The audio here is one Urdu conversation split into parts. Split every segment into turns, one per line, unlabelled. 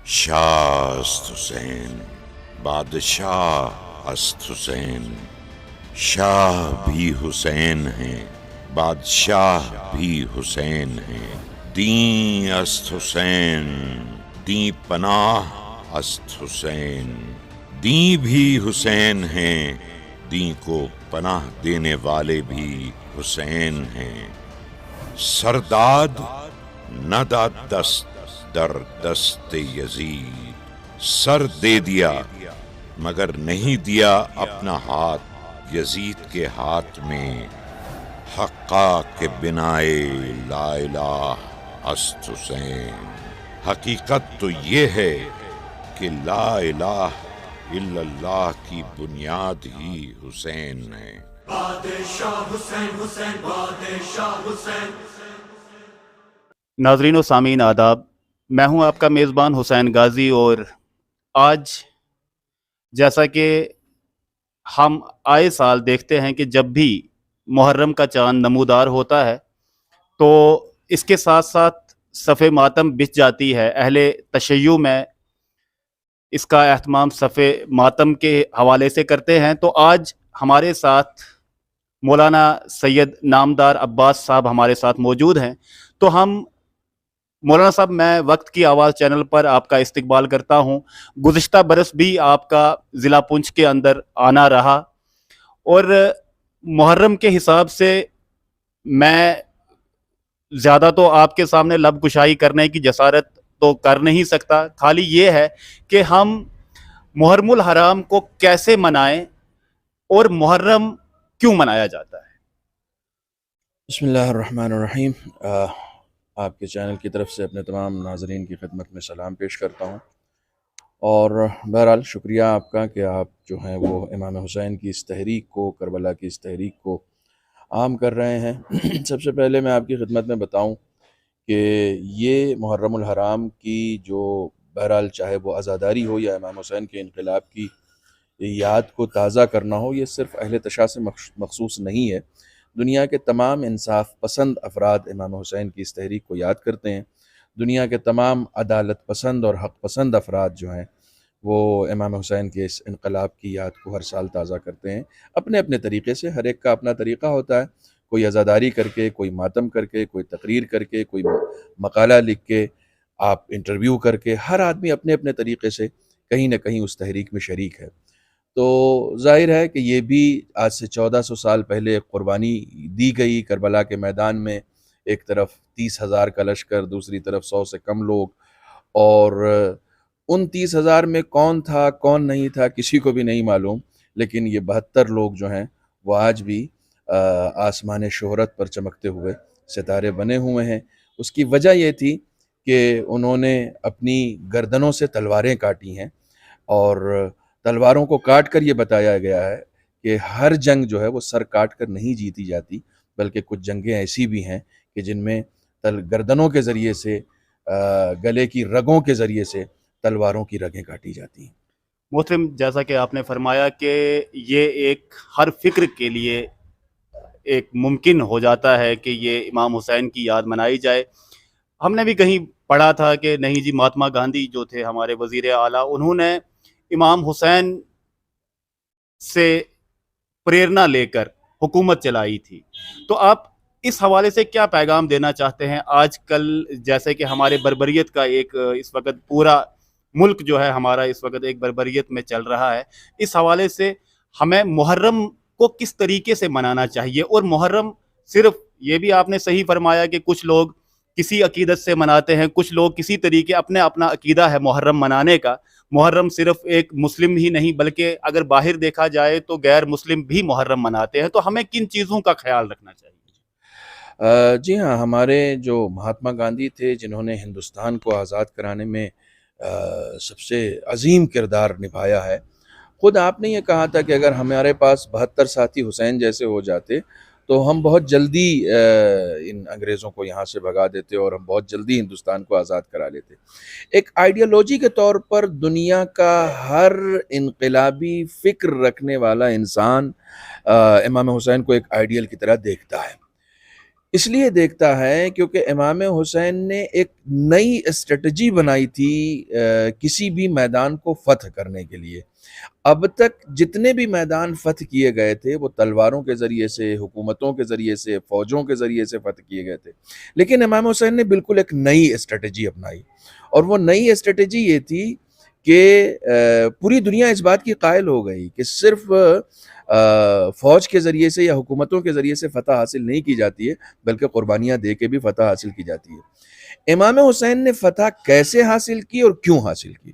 شاه است حسین، بادشاہ است حسین، شاہ بھی حسین ہیں، بادشاہ بھی حسین ہیں۔ دین است حسین، دین پناہ است حسین، دین بھی حسین ہیں، دین کو پناہ دینے والے بھی حسین ہیں۔ سرداد نہ داد دست در دست یزید، سر دے دیا مگر نہیں دیا اپنا ہاتھ یزید کے ہاتھ میں۔ حقا کے بنائے لا الہ است حسین، حقیقت تو یہ ہے کہ لا الہ الا اللہ کی بنیاد ہی حسین ہے۔
بادشاہ حسین، حسین بادشاہ حسین۔
ناظرین و سامعین آداب، میں ہوں آپ کا میزبان حسین غازی، اور آج جیسا کہ ہم آئے سال دیکھتے ہیں کہ جب بھی محرم کا چاند نمودار ہوتا ہے تو اس کے ساتھ ساتھ صف ماتم بچھ جاتی ہے۔ اہل تشیع میں اس کا اہتمام صف ماتم کے حوالے سے کرتے ہیں۔ تو آج ہمارے ساتھ مولانا سید نامدار عباس صاحب ہمارے ساتھ موجود ہیں۔ تو ہم مولانا صاحب، میں وقت کی آواز چینل پر آپ کا استقبال کرتا ہوں۔ گزشتہ برس بھی آپ کا ضلع پنچ کے اندر آنا رہا، اور محرم کے حساب سے میں زیادہ تو آپ کے سامنے لب کشائی کرنے کی جسارت تو کر نہیں سکتا، خالی یہ ہے کہ ہم محرم الحرام کو کیسے منائیں اور محرم کیوں منایا جاتا ہے۔
بسم اللہ الرحمن الرحیم۔ آپ کے چینل کی طرف سے اپنے تمام ناظرین کی خدمت میں سلام پیش کرتا ہوں، اور بہرحال شکریہ آپ کا کہ آپ جو ہیں وہ امام حسین کی اس تحریک کو، کربلا کی اس تحریک کو عام کر رہے ہیں۔ سب سے پہلے میں آپ کی خدمت میں بتاؤں کہ یہ محرم الحرام کی جو بہرحال چاہے وہ عزاداری ہو یا امام حسین کے انقلاب کی یاد کو تازہ کرنا ہو، یہ صرف اہل تشیع سے مخصوص نہیں ہے۔ دنیا کے تمام انصاف پسند افراد امام حسین کی اس تحریک کو یاد کرتے ہیں۔ دنیا کے تمام عدالت پسند اور حق پسند افراد جو ہیں وہ امام حسین کے اس انقلاب کی یاد کو ہر سال تازہ کرتے ہیں، اپنے اپنے طریقے سے۔ ہر ایک کا اپنا طریقہ ہوتا ہے، کوئی عزاداری کر کے، کوئی ماتم کر کے، کوئی تقریر کر کے، کوئی مقالہ لکھ کے، آپ انٹرویو کر کے، ہر آدمی اپنے اپنے طریقے سے کہیں نہ کہیں اس تحریک میں شریک ہے۔ تو ظاہر ہے کہ یہ بھی آج سے 1400 سال پہلے ایک قربانی دی گئی کربلا کے میدان میں، ایک طرف 30,000 کا لشکر، دوسری طرف 100 سے کم لوگ، اور ان 30,000 میں کون تھا کون نہیں تھا کسی کو بھی نہیں معلوم، لیکن یہ 72 لوگ جو ہیں وہ آج بھی آسمان شہرت پر چمکتے ہوئے ستارے بنے ہوئے ہیں۔ اس کی وجہ یہ تھی کہ انہوں نے اپنی گردنوں سے تلواریں کاٹی ہیں، اور تلواروں کو کاٹ کر یہ بتایا گیا ہے کہ ہر جنگ جو ہے وہ سر کاٹ کر نہیں جیتی جاتی، بلکہ کچھ جنگیں ایسی بھی ہیں کہ جن میں گردنوں کے ذریعے سے، گلے کی رگوں کے ذریعے سے تلواروں کی رگیں کاٹی جاتی ہیں۔
محترم، جیسا کہ آپ نے فرمایا کہ یہ ایک ہر فکر کے لیے ایک ممکن ہو جاتا ہے کہ یہ امام حسین کی یاد منائی جائے۔ ہم نے بھی کہیں پڑھا تھا کہ نہیں جی، مہاتما گاندھی جو تھے ہمارے وزیر اعلیٰ، انہوں نے امام حسین سے پریرنا لے کر حکومت چلائی تھی۔ تو آپ اس حوالے سے کیا پیغام دینا چاہتے ہیں؟ آج کل جیسے کہ ہمارے بربریت کا ایک اس وقت پورا ملک جو ہے ہمارا اس وقت ایک بربریت میں چل رہا ہے، اس حوالے سے ہمیں محرم کو کس طریقے سے منانا چاہیے؟ اور محرم صرف یہ بھی آپ نے صحیح فرمایا کہ کچھ لوگ کسی عقیدت سے مناتے ہیں، کچھ لوگ کسی طریقے، اپنا عقیدہ ہے محرم منانے کا۔ محرم صرف ایک مسلم ہی نہیں بلکہ اگر باہر دیکھا جائے تو غیر مسلم بھی محرم مناتے ہیں۔ تو ہمیں کن چیزوں کا خیال رکھنا چاہیے؟
جی ہاں، ہمارے جو مہاتما گاندھی تھے، جنہوں نے ہندوستان کو آزاد کرانے میں سب سے عظیم کردار نبھایا ہے، خود آپ نے یہ کہا تھا کہ اگر ہمارے پاس 72 ساتھی حسین جیسے ہو جاتے تو ہم بہت جلدی ان انگریزوں کو یہاں سے بھگا دیتے اور ہم بہت جلدی ہندوستان کو آزاد کرا لیتے۔ ایک آئیڈیالوجی کے طور پر دنیا کا ہر انقلابی فکر رکھنے والا انسان امام حسین کو ایک آئیڈیل کی طرح دیکھتا ہے۔ اس لیے دیکھتا ہے کیونکہ امام حسین نے ایک نئی اسٹریٹجی بنائی تھی کسی بھی میدان کو فتح کرنے کے لیے۔ اب تک جتنے بھی میدان فتح کیے گئے تھے وہ تلواروں کے ذریعے سے، حکومتوں کے ذریعے سے، فوجوں کے ذریعے سے فتح کیے گئے تھے، لیکن امام حسین نے بالکل ایک نئی اسٹریٹجی اپنائی، اور وہ نئی اسٹریٹجی یہ تھی کہ پوری دنیا اس بات کی قائل ہو گئی کہ صرف فوج کے ذریعے سے یا حکومتوں کے ذریعے سے فتح حاصل نہیں کی جاتی ہے، بلکہ قربانیاں دے کے بھی فتح حاصل کی جاتی ہے۔ امام حسین نے فتح کیسے حاصل کی اور کیوں حاصل کی؟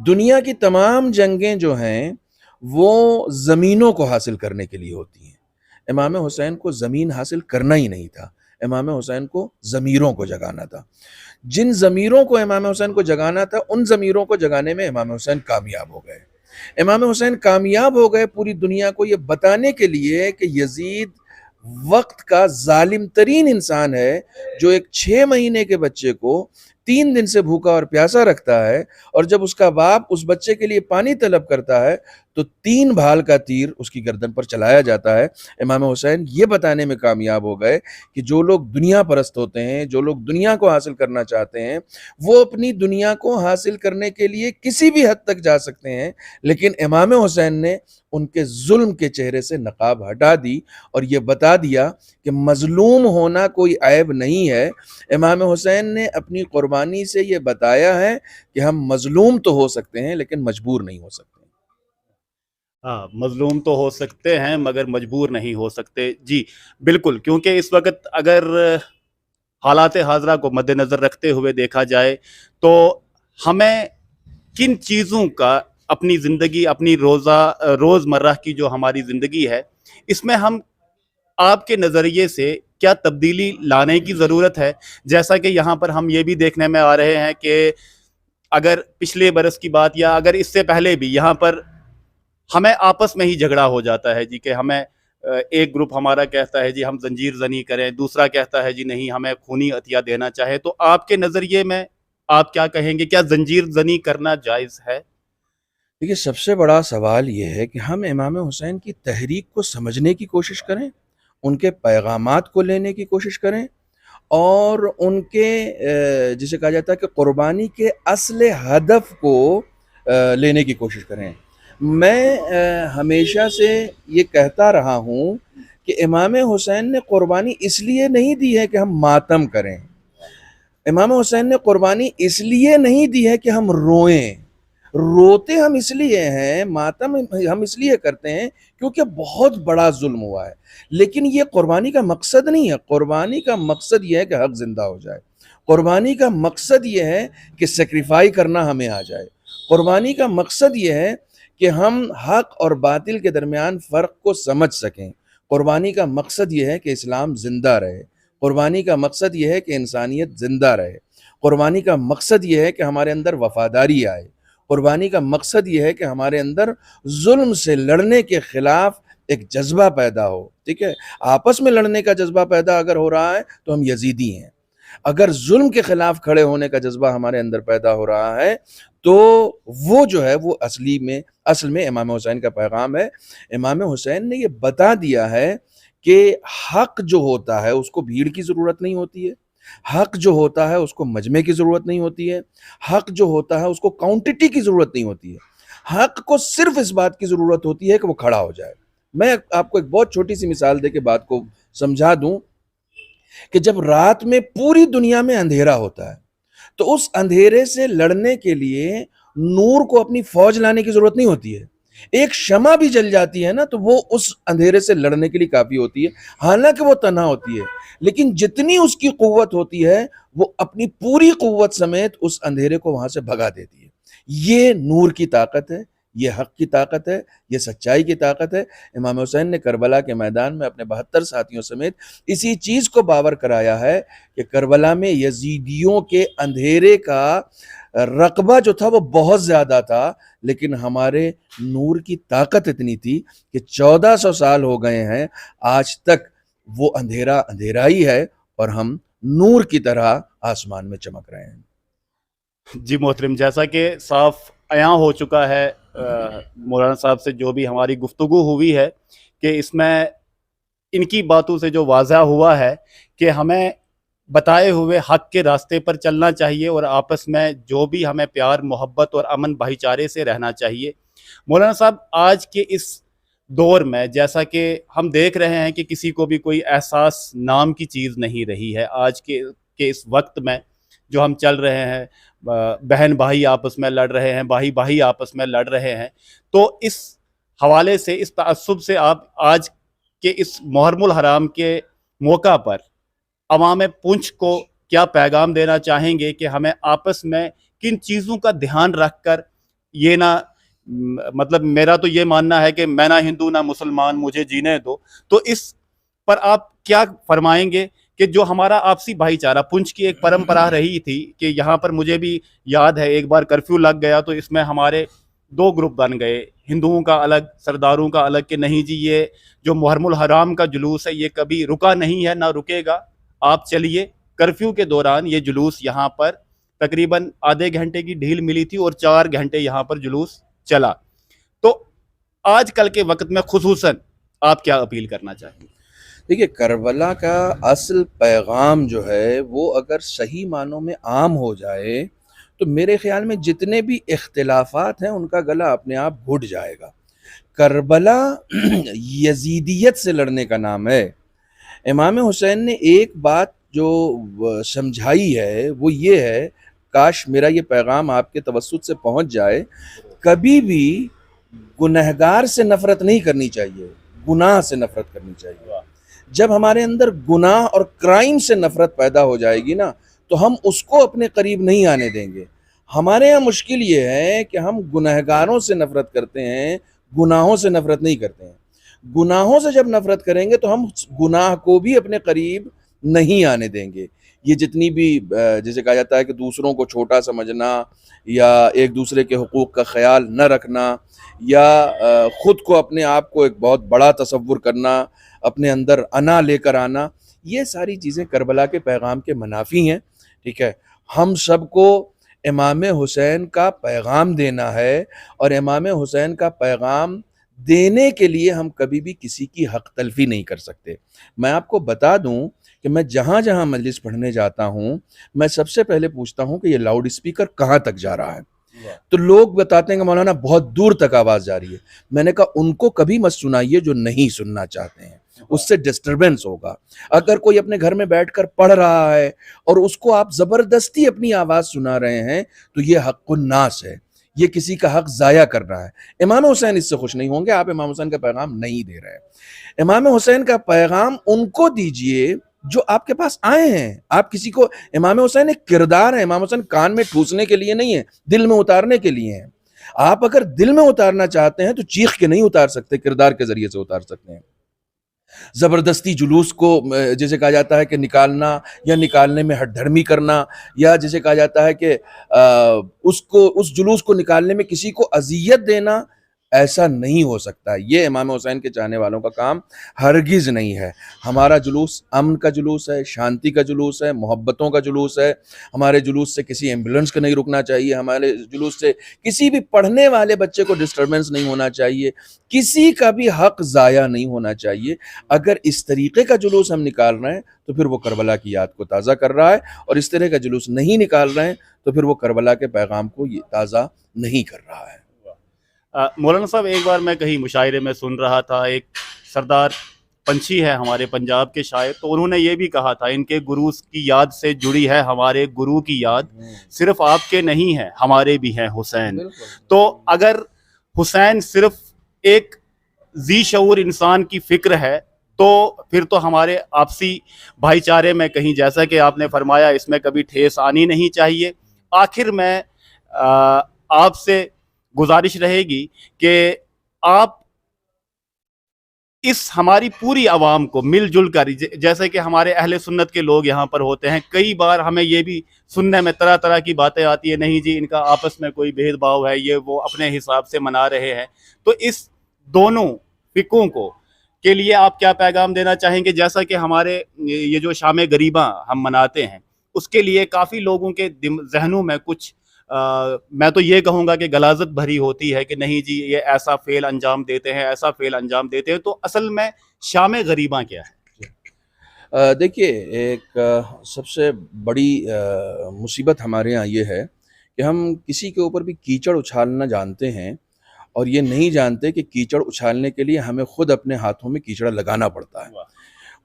دنیا کی تمام جنگیں جو ہیں وہ زمینوں کو حاصل کرنے کے لیے ہوتی ہیں، امام حسین کو زمین حاصل کرنا ہی نہیں تھا، امام حسین کو ضمیروں کو جگانا تھا۔ جن ضمیروں کو امام حسین کو جگانا تھا ان ضمیروں کو جگانے میں امام حسین کامیاب ہو گئے۔ امام حسین کامیاب ہو گئے پوری دنیا کو یہ بتانے کے لیے کہ یزید وقت کا ظالم ترین انسان ہے، جو ایک 6 مہینے کے بچے کو 3 دن سے بھوکا اور پیاسا رکھتا ہے، اور جب اس کا باپ اس بچے کے لیے پانی طلب کرتا ہے تو 3 بھال کا تیر اس کی گردن پر چلایا جاتا ہے۔ امام حسین یہ بتانے میں کامیاب ہو گئے کہ جو لوگ دنیا پرست ہوتے ہیں، جو لوگ دنیا کو حاصل کرنا چاہتے ہیں، وہ اپنی دنیا کو حاصل کرنے کے لیے کسی بھی حد تک جا سکتے ہیں، لیکن امام حسین نے ان کے ظلم کے چہرے سے نقاب ہٹا دی اور یہ بتا دیا کہ مظلوم ہونا کوئی عیب نہیں ہے۔ امام حسین نے اپنی قربانی سے یہ بتایا ہے کہ ہم مظلوم تو ہو سکتے ہیں لیکن مجبور نہیں ہو سکتے۔
ہاں، مظلوم تو ہو سکتے ہیں مگر مجبور نہیں ہو سکتے۔ جی بالکل، کیونکہ اس وقت اگر حالات حاضرہ کو مد نظر رکھتے ہوئے دیکھا جائے تو ہمیں کن چیزوں کا اپنی زندگی، اپنی روزمرہ کی جو ہماری زندگی ہے، اس میں ہم آپ کے نظریے سے کیا تبدیلی لانے کی ضرورت ہے؟ جیسا کہ یہاں پر ہم یہ بھی دیکھنے میں آ رہے ہیں کہ اگر پچھلے برس کی بات یا اگر اس سے پہلے بھی یہاں پر ہمیں آپس میں ہی جھگڑا ہو جاتا ہے جی، کہ ہمیں ایک گروپ ہمارا کہتا ہے جی ہم زنجیر زنی کریں، دوسرا کہتا ہے جی نہیں ہمیں خونی عطیہ دینا چاہے۔ تو آپ کے نظریے میں آپ کیا کہیں گے، کیا زنجیر زنی کرنا جائز ہے؟
دیکھیے، سب سے بڑا سوال یہ ہے کہ ہم امام حسین کی تحریک کو سمجھنے کی کوشش کریں، ان کے پیغامات کو لینے کی کوشش کریں، اور ان کے جسے کہا جاتا ہے کہ قربانی کے اصل ہدف کو لینے کی کوشش کریں۔ میں ہمیشہ سے یہ کہتا رہا ہوں کہ امام حسین نے قربانی اس لیے نہیں دی ہے کہ ہم ماتم کریں، امام حسین نے قربانی اس لیے نہیں دی ہے کہ ہم روئیں۔ روتے ہم اس لیے ہیں، ماتم ہم اس لیے کرتے ہیں کیونکہ بہت بڑا ظلم ہوا ہے، لیکن یہ قربانی کا مقصد نہیں ہے۔ قربانی کا مقصد یہ ہے کہ حق زندہ ہو جائے، قربانی کا مقصد یہ ہے کہ سیکریفائی کرنا ہمیں آ جائے، قربانی کا مقصد یہ ہے کہ ہم حق اور باطل کے درمیان فرق کو سمجھ سکیں، قربانی کا مقصد یہ ہے کہ اسلام زندہ رہے، قربانی کا مقصد یہ ہے کہ انسانیت زندہ رہے، قربانی کا مقصد یہ ہے کہ ہمارے اندر وفاداری آئے، قربانی کا مقصد یہ ہے کہ ہمارے اندر ظلم سے لڑنے کے خلاف ایک جذبہ پیدا ہو۔ ٹھیک ہے، آپس میں لڑنے کا جذبہ پیدا اگر ہو رہا ہے تو ہم یزیدی ہیں، اگر ظلم کے خلاف کھڑے ہونے کا جذبہ ہمارے اندر پیدا ہو رہا ہے تو وہ جو ہے وہ اصل میں امام حسین کا پیغام ہے۔ امام حسین نے یہ بتا دیا ہے کہ حق جو ہوتا ہے اس کو بھیڑ کی ضرورت نہیں ہوتی ہے، حق جو ہوتا ہے اس کو مجمع کی ضرورت نہیں ہوتی ہے، حق جو ہوتا ہے اس کو کوانٹٹی کی ضرورت نہیں ہوتی ہے، حق کو صرف اس بات کی ضرورت ہوتی ہے کہ وہ کھڑا ہو جائے۔ میں آپ کو ایک بہت چھوٹی سی مثال دے کے بات کو سمجھا دوں کہ جب رات میں پوری دنیا میں اندھیرا ہوتا ہے تو اس اندھیرے سے لڑنے کے لیے نور کو اپنی فوج لانے کی ضرورت نہیں ہوتی ہے، ایک شمع بھی جل جاتی ہے نا تو وہ اس اندھیرے سے لڑنے کے لیے کافی ہوتی ہے، حالانکہ وہ تنہا ہوتی ہے، لیکن جتنی اس کی قوت ہوتی ہے وہ اپنی پوری قوت سمیت اس اندھیرے کو وہاں سے بھگا دیتی ہے۔ یہ نور کی طاقت ہے، یہ حق کی طاقت ہے، یہ سچائی کی طاقت ہے۔ امام حسین نے کربلا کے میدان میں اپنے 72 ساتھیوں سمیت اسی چیز کو باور کرایا ہے کہ کربلا میں یزیدیوں کے اندھیرے کا رقبہ جو تھا وہ بہت زیادہ تھا، لیکن ہمارے نور کی طاقت اتنی تھی کہ 1400 سال ہو گئے ہیں، آج تک وہ اندھیرا اندھیرا ہی ہے اور ہم نور کی طرح آسمان میں چمک رہے ہیں۔
جی محترم، جیسا کہ صاف عیاں ہو چکا ہے مولانا صاحب سے جو بھی ہماری گفتگو ہوئی ہے کہ اس میں ان کی باتوں سے جو واضح ہوا ہے کہ ہمیں بتائے ہوئے حق کے راستے پر چلنا چاہیے اور آپس میں جو بھی ہمیں پیار محبت اور امن بھائی چارے سے رہنا چاہیے۔ مولانا صاحب، آج کے اس دور میں جیسا کہ ہم دیکھ رہے ہیں کہ کسی کو بھی کوئی احساس نام کی چیز نہیں رہی ہے۔ آج کے اس وقت میں جو ہم چل رہے ہیں، بہن بھائی آپس میں لڑ رہے ہیں، بھائی بھائی آپس میں لڑ رہے ہیں، تو اس حوالے سے، اس تعصب سے آپ آج کے اس محرم الحرام کے موقع پر عوام پنچ کو کیا پیغام دینا چاہیں گے کہ ہمیں آپس میں کن چیزوں کا دھیان رکھ کر یہ نہ، مطلب میرا تو یہ ماننا ہے کہ میں نہ ہندو نہ مسلمان، مجھے جینے دو، تو اس پر آپ کیا فرمائیں گے کہ جو ہمارا آپسی بھائی چارہ پنچ کی ایک پرمپرا رہی تھی کہ یہاں پر مجھے بھی یاد ہے ایک بار کرفیو لگ گیا تو اس میں ہمارے دو گروپ بن گئے، ہندوؤں کا الگ، سرداروں کا الگ، کہ نہیں جی یہ جو محرم الحرام کا جلوس ہے یہ کبھی رکا نہیں ہے، نہ رکے گا، آپ چلیے۔ کرفیو کے دوران یہ جلوس یہاں پر تقریباً آدھے گھنٹے کی ڈھیل ملی تھی اور 4 گھنٹے یہاں پر جلوس چلا۔ تو آج کل کے وقت میں خصوصاً آپ کیا اپیل کرنا چاہیں گے؟
دیکھیے، کربلا کا اصل پیغام جو ہے وہ اگر صحیح معنوں میں عام ہو جائے تو میرے خیال میں جتنے بھی اختلافات ہیں ان کا گلا اپنے آپ گھٹ جائے گا۔ کربلا یزیدیت سے لڑنے کا نام ہے۔ امام حسین نے ایک بات جو سمجھائی ہے وہ یہ ہے، کاش میرا یہ پیغام آپ کے توسط سے پہنچ جائے، کبھی بھی گنہگار سے نفرت نہیں کرنی چاہیے، گناہ سے نفرت کرنی چاہیے۔ جب ہمارے اندر گناہ اور کرائم سے نفرت پیدا ہو جائے گی نا تو ہم اس کو اپنے قریب نہیں آنے دیں گے۔ ہمارے ہاں مشکل یہ ہے کہ ہم گنہگاروں سے نفرت کرتے ہیں، گناہوں سے نفرت نہیں کرتے ہیں۔ گناہوں سے جب نفرت کریں گے تو ہم گناہ کو بھی اپنے قریب نہیں آنے دیں گے۔ یہ جتنی بھی جیسے کہا جاتا ہے کہ دوسروں کو چھوٹا سمجھنا یا ایک دوسرے کے حقوق کا خیال نہ رکھنا یا خود کو اپنے آپ کو ایک بہت بڑا تصور کرنا، اپنے اندر انا لے کر آنا، یہ ساری چیزیں کربلا کے پیغام کے منافی ہیں۔ ٹھیک ہے، ہم سب کو امام حسین کا پیغام دینا ہے، اور امام حسین کا پیغام دینے کے لیے ہم کبھی بھی کسی کی حق تلفی نہیں کر سکتے۔ میں آپ کو بتا دوں کہ میں جہاں جہاں مجلس پڑھنے جاتا ہوں میں سب سے پہلے پوچھتا ہوں کہ یہ لاؤڈ اسپیکر کہاں تک جا رہا ہے، تو لوگ بتاتے ہیں کہ مولانا بہت دور تک آواز جا رہی ہے۔ میں نے کہا ان کو کبھی مت سنائیے جو نہیں سننا چاہتے ہیں، اس سے ڈسٹربنس ہوگا۔ اگر کوئی اپنے گھر میں بیٹھ کر پڑھ رہا ہے اور اس کو آپ زبردستی اپنی آواز سنا رہے ہیں تو یہ حق الناس ہے، یہ کسی کا حق ضائع کر رہا ہے۔ امام حسین اس سے خوش نہیں ہوں گے، آپ امام حسین کا پیغام نہیں دے رہے۔ امام حسین کا پیغام ان کو دیجئے جو آپ کے پاس آئے ہیں۔ آپ کسی کو، امام حسین ایک کردار ہے، امام حسین کان میں ٹھوسنے کے لیے نہیں ہے، دل میں اتارنے کے لیے ہیں۔ آپ اگر دل میں اتارنا چاہتے ہیں تو چیخ کے نہیں اتار سکتے، کردار کے ذریعے سے اتار سکتے ہیں۔ زبردستی جلوس کو جیسے کہا جاتا ہے کہ نکالنا یا نکالنے میں ہٹ دھرمی کرنا، یا جیسے کہا جاتا ہے کہ اس جلوس کو نکالنے میں کسی کو اذیت دینا، ایسا نہیں ہو سکتا۔ یہ امام حسین کے چاہنے والوں کا کام ہرگز نہیں ہے۔ ہمارا جلوس امن کا جلوس ہے، شانتی کا جلوس ہے، محبتوں کا جلوس ہے۔ ہمارے جلوس سے کسی ایمبولینس کو نہیں رکنا چاہیے، ہمارے جلوس سے کسی بھی پڑھنے والے بچے کو ڈسٹربنس نہیں ہونا چاہیے، کسی کا بھی حق ضائع نہیں ہونا چاہیے۔ اگر اس طریقے کا جلوس ہم نکال رہے ہیں تو پھر وہ کربلا کی یاد کو تازہ کر رہا ہے، اور اس طرح کا جلوس نہیں نکال رہے ہیں تو پھر وہ کربلا کے پیغام کو تازہ نہیں کر رہا ہے۔
مولانا صاحب، ایک بار میں کہیں مشاعرے میں سن رہا تھا، ایک سردار پنچھی ہے ہمارے پنجاب کے شاعر، تو انہوں نے یہ بھی کہا تھا ان کے گرو کی یاد سے جڑی ہے ہمارے گرو کی یاد، صرف آپ کے نہیں ہے ہمارے بھی ہیں حسین۔ تو اگر حسین صرف ایک ذی شعور انسان کی فکر ہے تو پھر تو ہمارے آپسی بھائی چارے میں کہیں، جیسا کہ آپ نے فرمایا، اس میں کبھی ٹھیس آنی نہیں چاہیے۔ آخر میں آپ سے گزارش رہے گی کہ آپ اس ہماری پوری عوام کو مل جل کر، جیسے کہ ہمارے اہل سنت کے لوگ یہاں پر ہوتے ہیں، کئی بار ہمیں یہ بھی سننے میں طرح طرح کی باتیں آتی ہیں، نہیں جی ان کا آپس میں کوئی بھید بھاؤ ہے، یہ وہ اپنے حساب سے منا رہے ہیں۔ تو اس دونوں فقوں کو کے لیے آپ کیا پیغام دینا چاہیں گے؟ جیسا کہ ہمارے یہ جو شام غریباں ہم مناتے ہیں، اس کے لیے کافی لوگوں کے ذہنوں میں کچھ میں تو یہ کہوں گا کہ غلاظت بھری ہوتی ہے کہ نہیں جی یہ ایسا فعل انجام دیتے ہیں، ایسا فعل انجام دیتے ہیں، تو اصل میں شام غریباں کیا ہے؟
دیکھیے، ایک سب سے بڑی مصیبت ہمارے یہاں یہ ہے کہ ہم کسی کے اوپر بھی کیچڑ اچھالنا جانتے ہیں، اور یہ نہیں جانتے کہ کیچڑ اچھالنے کے لیے ہمیں خود اپنے ہاتھوں میں کیچڑ لگانا پڑتا ہے۔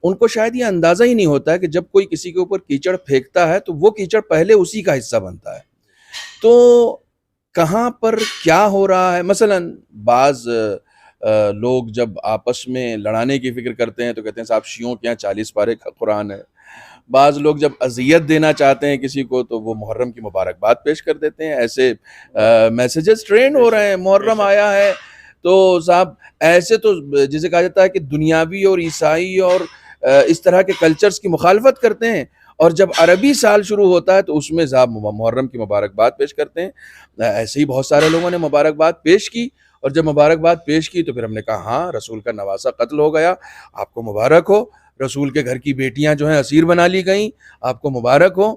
ان کو شاید یہ اندازہ ہی نہیں ہوتا ہے کہ جب کوئی کسی کے اوپر کیچڑ پھینکتا ہے تو وہ کیچڑ پہلے اسی کا حصہ بنتا ہے۔ تو کہاں پر کیا ہو رہا ہے، مثلا بعض لوگ جب آپس میں لڑانے کی فکر کرتے ہیں تو کہتے ہیں صاحب شیعوں کے یہاں 40 پارے کا قرآن ہے۔ بعض لوگ جب اذیت دینا چاہتے ہیں کسی کو تو وہ محرم کی مبارکباد پیش کر دیتے ہیں۔ ایسے میسیجز ٹرینڈ ہو رہے ہیں، محرم آیا ہے تو صاحب ایسے تو جسے کہا جاتا ہے کہ دنیاوی اور عیسائی اور اس طرح کے کلچرز کی مخالفت کرتے ہیں، اور جب عربی سال شروع ہوتا ہے تو اس میں صاحب محرم کی مبارکباد پیش کرتے ہیں۔ ایسے ہی بہت سارے لوگوں نے مبارکباد پیش کی، اور جب مبارکباد پیش کی تو پھر ہم نے کہا ہاں رسول کا نواسہ قتل ہو گیا، آپ کو مبارک ہو۔ رسول کے گھر کی بیٹیاں جو ہیں اسیر بنا لی گئیں، آپ کو مبارک ہو۔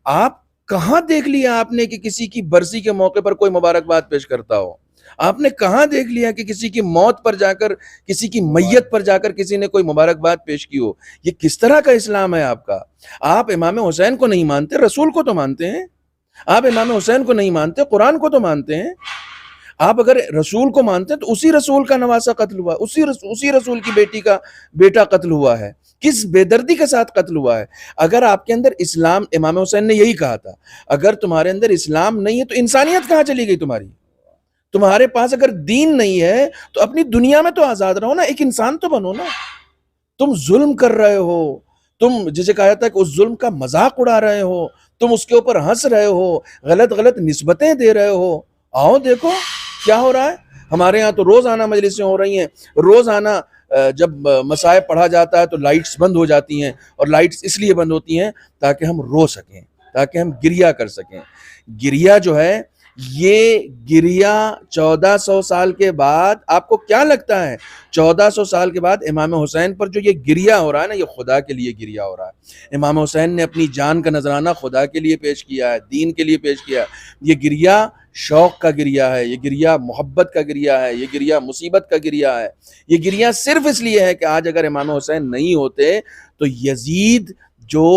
آپ کہاں دیکھ لیا آپ نے کہ کسی کی برسی کے موقع پر کوئی مبارکباد پیش کرتا ہو؟ آپ نے کہاں دیکھ لیا کہ کسی کی موت پر جا کر، کسی کی میت پر جا کر کسی نے کوئی مبارکباد پیش کی ہو؟ یہ کس طرح کا اسلام ہے آپ کا؟ آپ امام حسین کو نہیں مانتے، رسول کو تو مانتے ہیں۔ آپ امام حسین کو نہیں مانتے، قرآن کو تو مانتے ہیں۔ آپ اگر رسول کو مانتے ہیں تو اسی رسول کا نواسہ قتل ہوا، اسی رسول کی بیٹی کا بیٹا قتل ہوا ہے۔ کس بے دردی کے ساتھ قتل ہوا ہے؟ اگر آپ کے اندر اسلام، امام حسین نے یہی کہا تھا، اگر تمہارے اندر اسلام نہیں ہے تو انسانیت کہاں چلی گئی تمہاری؟ تمہارے پاس اگر دین نہیں ہے تو اپنی دنیا میں تو آزاد رہو نا، ایک انسان تو بنو نا۔ تم ظلم کر رہے ہو، تم جسے کہا جاتا ہے کہ اس ظلم کا مذاق اڑا رہے ہو، تم اس کے اوپر ہنس رہے ہو، غلط نسبتیں دے رہے ہو۔ آؤ دیکھو کیا ہو رہا ہے۔ ہمارے ہاں تو روزانہ مجلسیں ہو رہی ہیں، روزانہ جب مسائب پڑھا جاتا ہے تو لائٹس بند ہو جاتی ہیں، اور لائٹس اس لیے بند ہوتی ہیں تاکہ ہم رو سکیں، تاکہ ہم گریہ کر سکیں۔ گریہ جو ہے، یہ گریہ 1400 سال کے بعد، آپ کو کیا لگتا ہے 1400 سال کے بعد امام حسین پر جو یہ گریہ ہو رہا ہے نا، یہ خدا کے لیے گریہ ہو رہا ہے۔ امام حسین نے اپنی جان کا نذرانہ خدا کے لیے پیش کیا ہے، دین کے لیے پیش کیا ہے۔ یہ گریہ شوق کا گریہ ہے، یہ گریہ محبت کا گریہ ہے، یہ گریہ مصیبت کا گریہ ہے۔ یہ گریہ صرف اس لیے ہے کہ آج اگر امام حسین نہیں ہوتے تو یزید جو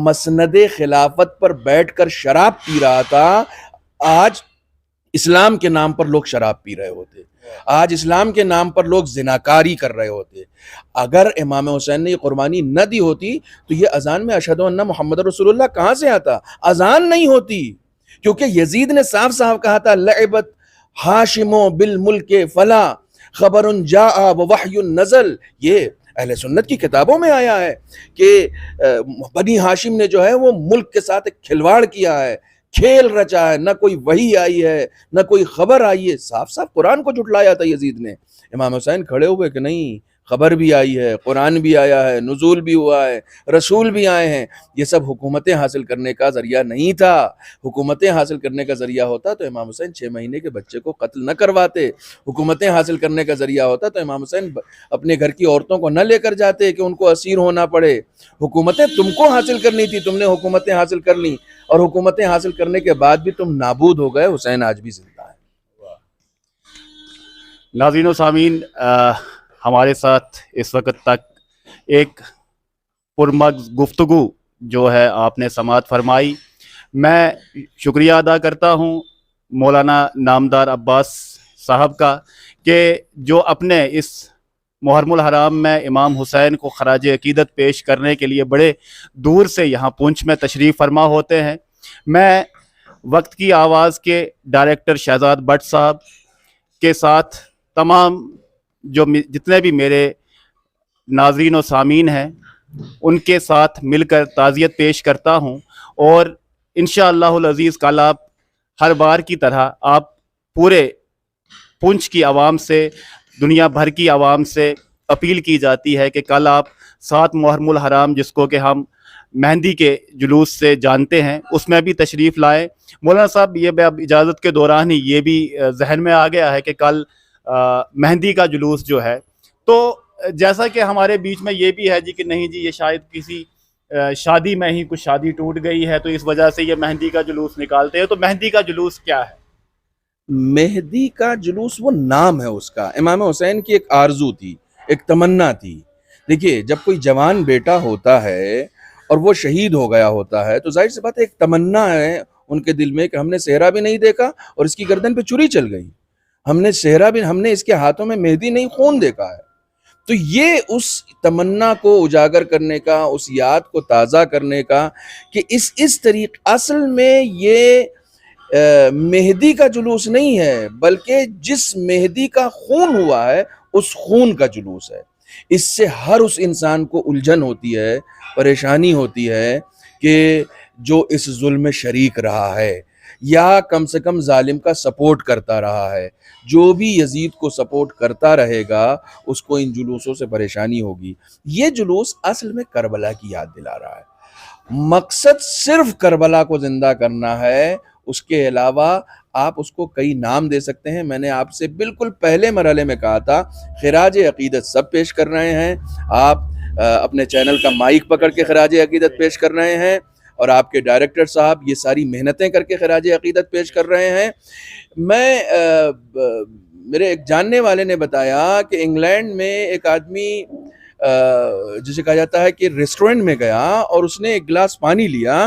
مسند خلافت پر بیٹھ کر شراب پی رہا تھا، آج اسلام کے نام پر لوگ شراب پی رہے ہوتے، آج اسلام کے نام پر لوگ زناکاری کر رہے ہوتے۔ اگر امام حسین نے یہ قربانی نہ دی ہوتی تو یہ اذان میں اشہد ان محمد رسول اللہ کہاں سے آتا؟ اذان نہیں ہوتی، کیونکہ یزید نے صاف صاف کہا تھا لعبت ہاشم بالملک فلا خبر جاء ووحی نزل۔ یہ اہل سنت کی کتابوں میں آیا ہے کہ بنی ہاشم نے جو ہے وہ ملک کے ساتھ ایک کھلواڑ کیا ہے، کھیل رچا ہے، نہ کوئی وحی آئی ہے نہ کوئی خبر آئی ہے۔ صاف صاف قرآن کو جھٹلایا تھا یزید نے۔ امام حسین کھڑے ہوئے کہ نہیں، خبر بھی آئی ہے، قرآن بھی آیا ہے، نزول بھی ہوا ہے، رسول بھی آئے ہیں۔ یہ سب حکومتیں حاصل کرنے کا ذریعہ نہیں تھا۔ حکومتیں حاصل کرنے کا ذریعہ ہوتا تو امام حسین 6 مہینے کے بچے کو قتل نہ کرواتے۔ حکومتیں حاصل کرنے کا ذریعہ ہوتا تو امام حسین اپنے گھر کی عورتوں کو نہ لے کر جاتے کہ ان کو اسیر ہونا پڑے۔ حکومتیں تم کو حاصل کرنی تھی، تم نے حکومتیں حاصل کر لیں، اور حکومتیں حاصل کرنے کے بعد بھی تم نابود ہو گئے۔ حسین آج بھی زندہ ہے۔
ناظرین و سامعین، ہمارے ساتھ اس وقت تک ایک پرمغز گفتگو جو ہے آپ نے سماعت فرمائی۔ میں شکریہ ادا کرتا ہوں مولانا نامدار عباس صاحب کا کہ جو اپنے اس محرم الحرام میں امام حسین کو خراج عقیدت پیش کرنے کے لیے بڑے دور سے یہاں پونچھ میں تشریف فرما ہوتے ہیں۔ میں وقت کی آواز کے ڈائریکٹر شہزاد بٹ صاحب کے ساتھ تمام جتنے بھی میرے ناظرین و سامعین ہیں ان کے ساتھ مل کر تعزیت پیش کرتا ہوں، اور انشاءاللہ العزیز کل آپ ہر بار کی طرح آپ پورے پونچھ کی عوام سے، دنیا بھر کی عوام سے اپیل کی جاتی ہے کہ کل آپ 7 محرم الحرام، جس کو کہ ہم مہندی کے جلوس سے جانتے ہیں، اس میں بھی تشریف لائیں۔ مولانا صاحب، یہ اب اجازت کے دوران ہی یہ بھی ذہن میں آ گیا ہے کہ کل مہندی کا جلوس جو ہے، تو جیسا کہ ہمارے بیچ میں یہ بھی ہے جی کہ نہیں جی یہ شاید کسی شادی میں ہی کچھ شادی ٹوٹ گئی ہے تو اس وجہ سے یہ مہندی کا جلوس نکالتے ہیں. تو مہندی کا جلوس کیا ہے؟
مہدی کا جلوس وہ نام ہے اس کا. امام حسین کی ایک آرزو تھی، ایک تمنا تھی. دیکھیے جب کوئی جوان بیٹا ہوتا ہے اور وہ شہید ہو گیا ہوتا ہے تو ظاہر سی بات ہے ایک تمنا ہے ان کے دل میں کہ ہم نے صحرا بھی نہیں دیکھا اور اس کی گردن پہ چری چل گئی. ہم نے صحرا بھی، ہم نے اس کے ہاتھوں میں مہدی نہیں خون دیکھا ہے. تو یہ اس تمنا کو اجاگر کرنے کا، اس یاد کو تازہ کرنے کا کہ اس طریقے اصل میں یہ مہدی کا جلوس نہیں ہے بلکہ جس مہدی کا خون ہوا ہے اس خون کا جلوس ہے. اس سے ہر اس انسان کو الجھن ہوتی ہے، پریشانی ہوتی ہے کہ جو اس ظلم میں شریک رہا ہے یا کم سے کم ظالم کا سپورٹ کرتا رہا ہے. جو بھی یزید کو سپورٹ کرتا رہے گا اس کو ان جلوسوں سے پریشانی ہوگی. یہ جلوس اصل میں کربلا کی یاد دلا رہا ہے. مقصد صرف کربلا کو زندہ کرنا ہے، اس کے علاوہ آپ اس کو کئی نام دے سکتے ہیں. میں نے آپ سے بالکل پہلے مرحلے میں کہا تھا خراج عقیدت سب پیش کر رہے ہیں. آپ اپنے چینل کا مائک پکڑ کے خراج عقیدت پیش کر رہے ہیں اور آپ کے ڈائریکٹر صاحب یہ ساری محنتیں کر کے خراج عقیدت پیش کر رہے ہیں. میرے ایک جاننے والے نے بتایا کہ انگلینڈ میں ایک آدمی جسے کہا جاتا ہے کہ ریسٹورنٹ میں گیا اور اس نے ایک گلاس پانی لیا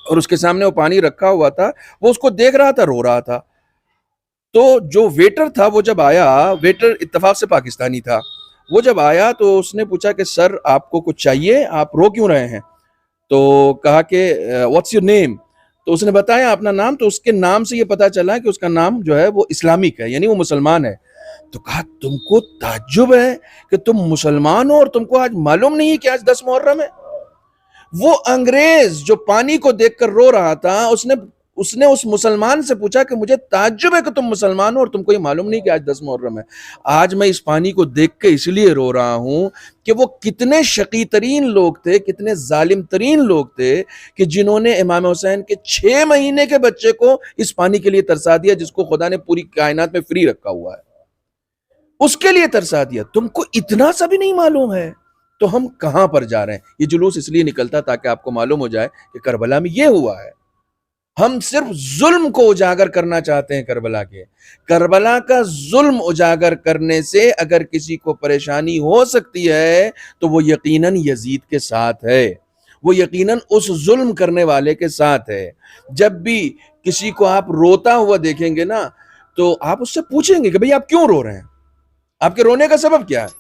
اور اس کے سامنے وہ پانی رکھا ہوا تھا، وہ اس کو دیکھ رہا تھا، رو رہا تھا. تو جو ویٹر تھا وہ جب آیا، ویٹر اتفاق سے پاکستانی تھا، وہ جب آیا تو اس نے پوچھا کہ سر آپ کو کچھ چاہیے، آپ رو کیوں رہے ہیں؟ تو کہا کہ واٹس یور نیم؟ تو اس نے بتایا اپنا نام. تو اس کے نام سے یہ پتا چلا کہ اس کا نام جو ہے وہ اسلامک ہے، یعنی وہ مسلمان ہے. تو کہا تم کو تعجب ہے کہ تم مسلمان ہو اور تم کو آج معلوم نہیں کہ آج 10 محرم ہے؟ وہ انگریز جو پانی کو دیکھ کر رو رہا تھا اس نے اس مسلمان سے پوچھا کہ مجھے تعجب ہے کہ تم مسلمان ہو اور تم کو یہ معلوم نہیں کہ آج 10 محرم ہے. آج میں اس پانی کو دیکھ کے اس لیے رو رہا ہوں کہ وہ کتنے شقی ترین لوگ تھے، کتنے ظالم ترین لوگ تھے کہ جنہوں نے امام حسین کے 6 مہینے کے بچے کو اس پانی کے لیے ترسا دیا جس کو خدا نے پوری کائنات میں فری رکھا ہوا ہے، اس کے لیے ترسا دیا. تم کو اتنا سا بھی نہیں معلوم ہے تو ہم کہاں پر جا رہے ہیں؟ یہ جلوس اس لیے نکلتا تاکہ آپ کو معلوم ہو جائے کہ کربلا میں یہ ہوا ہے. ہم صرف ظلم کو اجاگر کرنا چاہتے ہیں. کربلا کا ظلم اجاگر کرنے سے اگر کسی کو پریشانی ہو سکتی ہے تو وہ یقیناً یزید کے ساتھ ہے، وہ یقیناً اس ظلم کرنے والے کے ساتھ ہے. جب بھی کسی کو آپ روتا ہوا دیکھیں گے نا تو آپ اس سے پوچھیں گے کہ بھئی آپ کیوں رو رہے ہیں، آپ کے رونے کا سبب کیا ہے.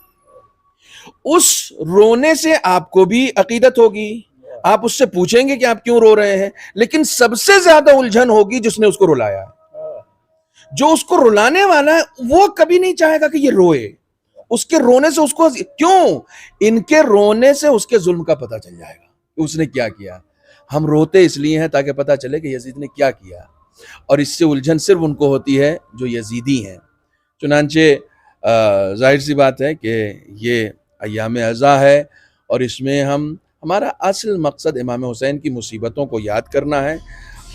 اس رونے سے آپ کو بھی عقیدت ہوگی، آپ اس سے پوچھیں گے کہ آپ کیوں رو رہے ہیں. لیکن سب سے زیادہ الجھن ہوگی جس نے اس کو رلایا ہے. جو اس کو رلانے والا ہے وہ کبھی نہیں چاہے گا کہ یہ روئے. اس کے رونے سے اس کو کیوں، ان کے رونے سے اس کے ظلم کا پتہ چل جائے گا کہ اس نے کیا کیا. ہم روتے اس لیے ہیں تاکہ پتہ چلے کہ یزید نے کیا کیا، اور اس سے الجھن صرف ان کو ہوتی ہے جو یزیدی ہیں. چنانچہ ظاہر سی بات ہے کہ یہ ایام عزا ہے اور اس میں ہمارا اصل مقصد امام حسین کی مصیبتوں کو یاد کرنا ہے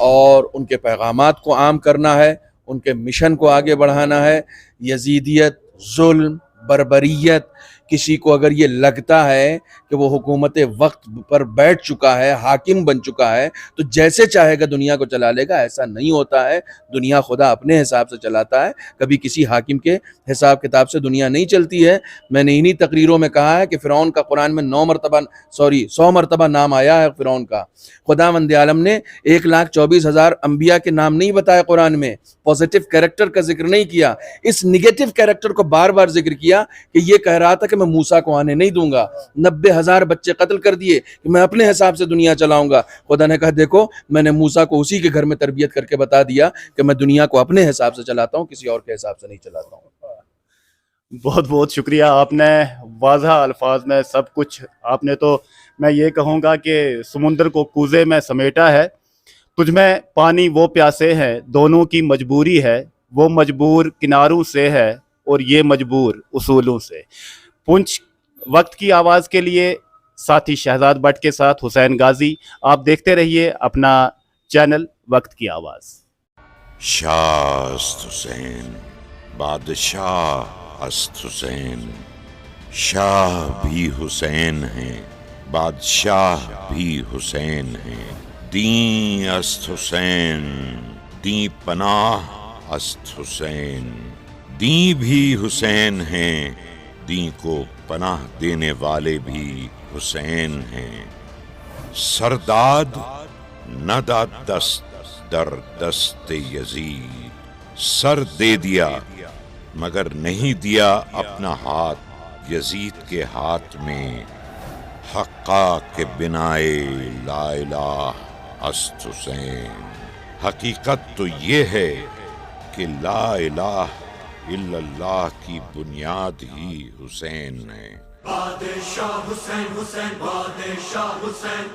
اور ان کے پیغامات کو عام کرنا ہے، ان کے مشن کو آگے بڑھانا ہے. یزیدیت، ظلم، بربریت، کسی کو اگر یہ لگتا ہے کہ وہ حکومت وقت پر بیٹھ چکا ہے، حاکم بن چکا ہے تو جیسے چاہے گا دنیا کو چلا لے گا، ایسا نہیں ہوتا ہے. دنیا خدا اپنے حساب سے چلاتا ہے، کبھی کسی حاکم کے حساب کتاب سے دنیا نہیں چلتی ہے. میں نے انہی تقریروں میں کہا ہے کہ فرعون کا قرآن میں 100 مرتبہ نام آیا ہے. فرعون کا خداوند عالم نے 1,24,000 انبیاء کے نام نہیں بتائے قرآن میں، پازیٹیو کیریکٹر کا ذکر نہیں کیا. اس نگیٹو کیریکٹر کو بار بار ذکر کیا کہ یہ کہہ رہا تھا کہ میں موسیٰ کو آنے نہیں دوں گا. 90,000 بچے قتل کر دیے کہ میں اپنے حساب سے دنیا چلاؤں گا. خدا نے کہا دیکھو میں نے موسیٰ کو اسی کے گھر میں تربیت کر کے بتا دیا کہ میں دنیا کو اپنے حساب سے چلاتا ہوں، کسی اور کے حساب سے نہیں چلاتا ہوں.
بہت بہت شکریہ. آپ نے واضح الفاظ میں سب کچھ، آپ نے تو میں یہ کہوں گا کہ سمندر کو کوزے میں سمیٹا ہے. تجھ میں پانی وہ پیاسے ہیں، دونوں کی مجبوری ہے، وہ مجبور کناروں سے ہے اور یہ مجبور اصولوں سے. پنچ وقت کی آواز کے لیے ساتھی شہزاد بٹ کے ساتھ حسین غازی. آپ دیکھتے رہیے اپنا چینل وقت کی آواز.
شاہ است حسین، بادشاہ است حسین، شاہ بھی حسین ہیں، بادشاہ بھی حسین ہیں، دین است حسین، دین پناہ است حسین، دین بھی حسین ہیں، دین کو پناہ دینے والے بھی حسین ہیں۔ سرداد نہ داد دست در دست یزید، سر دے دیا مگر نہیں دیا اپنا ہاتھ یزید کے ہاتھ میں۔ حقا کے بنائے لا الہ است حسین، حقیقت تو یہ ہے کہ لا الہ الا اللہ کی بنیاد ہی حسین ہے۔
بادشاہ حسین حسین بادشاہ حسین